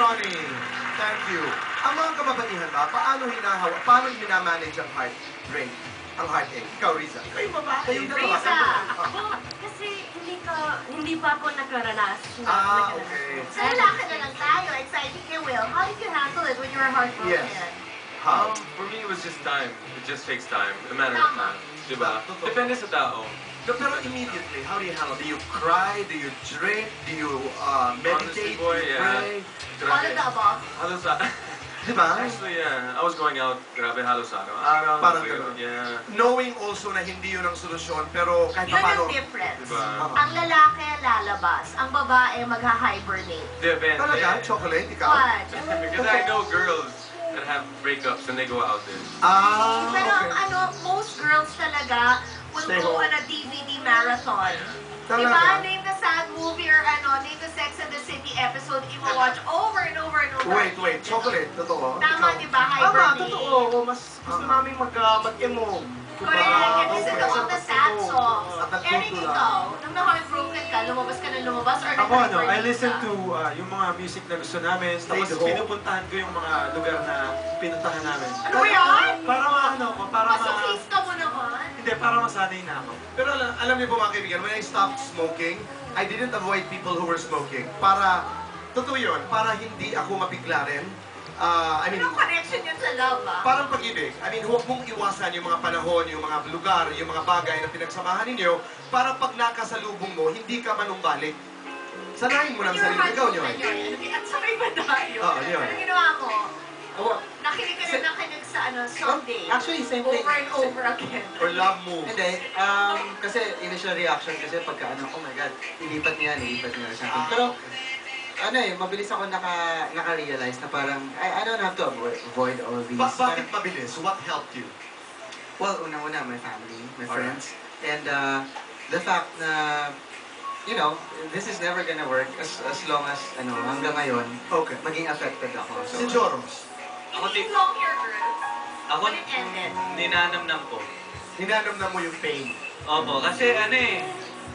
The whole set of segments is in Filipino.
Ronnie. Thank you. Ang mga kababaihan ba, paano minamanage ang heartbreak? Ang heartache? Ikaw, Riza. Kayo ba ba? Kayong dalawa. Riza, kasi hindi pa ako nakaranas. Okay. So, lalaki na lang tayo. Exciting kay Will. How did you handle it when you were heartbroken? Yes. How? For me, it was just time. It just takes time. A matter of time. Diba? Totoo. Depende sa tao. No, pero immediately, how do you handle? Do you cry? Do you drink? Do you meditate? Honestly, boy, do you yeah. pray? All of the above. Halos sa... Diba? Actually, yeah. I was going out, grabe, halos araw-araw. Parang Like, gano'n. yeah. Knowing also na hindi yun ang solusyon, pero kahit Yun paano. ang difference. Diba? Ang lalaki lalabas, ang babae magha-hibernate. Depende. Talaga? Chocolate? Ikaw? What? Because I know girls that have breakups and they go out there. Pero Okay. most girls talaga will Stay go home. on a DVD marathon. Talaga? Diba? Name the sad movie or name the Sex and the City episode, i-watch over and over and over. Wait. Chocolate? Totoo? Tama, Ikaw? diba? Tama, Hibernate. totoo. Mas gusto namin mag-emo. Correct. And listen to all the sad songs. At Eric, nagtutula. ikaw, nung na-heartbroken ka, lumabas ka na lumabas or Ako I nag-hibernate listen ka? to yung mga music na gusto namin, tapos Stay home. pinupuntahan ko yung mga lugar na pinuntahan namin. Ano yan? Para para Masokista mo naman. hindi, para masanay na ako. Pero alam niyo po mga kaibigan, when I stopped smoking, I didn't avoid people who were smoking. Totoo yun, para hindi ako mabigla rin. I mean, Anong connection yun sa love, ah? parang pag-ibig. I mean, huwag mong iwasan yung mga panahon, yung mga lugar, yung mga bagay na pinagsamahan ninyo para pag nakasalubong mo, hindi ka manumbalik. Sanayin mo ng sarili. Ikaw nyo. At sabay ba tayo? Oo, yun. Anong ginawa mo? Oh, Nakinig ka na nakinig sa someday. actually, same thing. Over and over again. Or love move. Hindi, kasi initial reaction kasi pagka oh my God, ilipat niya or something. Pero, mabilis ako naka-realize na parang, I don't have to avoid all these. Bakit mabilis? What helped you? Well, unang-una, my family, my friends, and the fact na, this is never gonna work as long as, hanggang ngayon, Okay. maging affected ako. So, Si Joros, Ako, Long hair girls. ako When it ended. ninanamnam ko. hinanam mo yung pain. Opo, kasi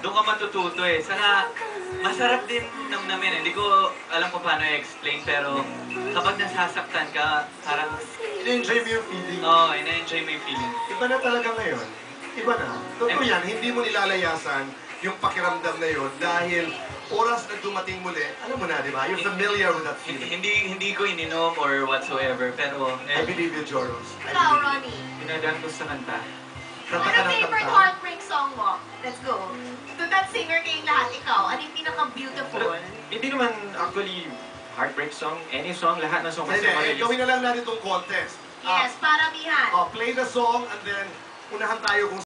doon ka matututo eh. Saka, masarap din namnamin. Hindi ko alam kung paano i-explain, pero kapag nasasaktan ka, parang, In-enjoy mo yung feeling. ina-enjoy mo yung feeling. Iba na talaga ngayon. Iba na. Totoo yan, hindi mo nilalayasan yung pakiramdam na yun dahil oras na dumating muli, alam mo na, di ba? You're familiar with that feeling. Hindi ko ininom or whatsoever, pero I believe you, Joros. Ikaw, Ronnie. Pinadaan ko sa kanta. Kanta ka Ano ng favorite kanta. heartbreak song mo? Let's go. To that singer kayong lahat, ikaw, ano yung pinaka-beautiful? Hindi naman actually heartbreak song, any song, lahat ng song kasi Hindi, gawin na lang natin itong contest. Yes, paramihan. Play the song and then unahan tayo kung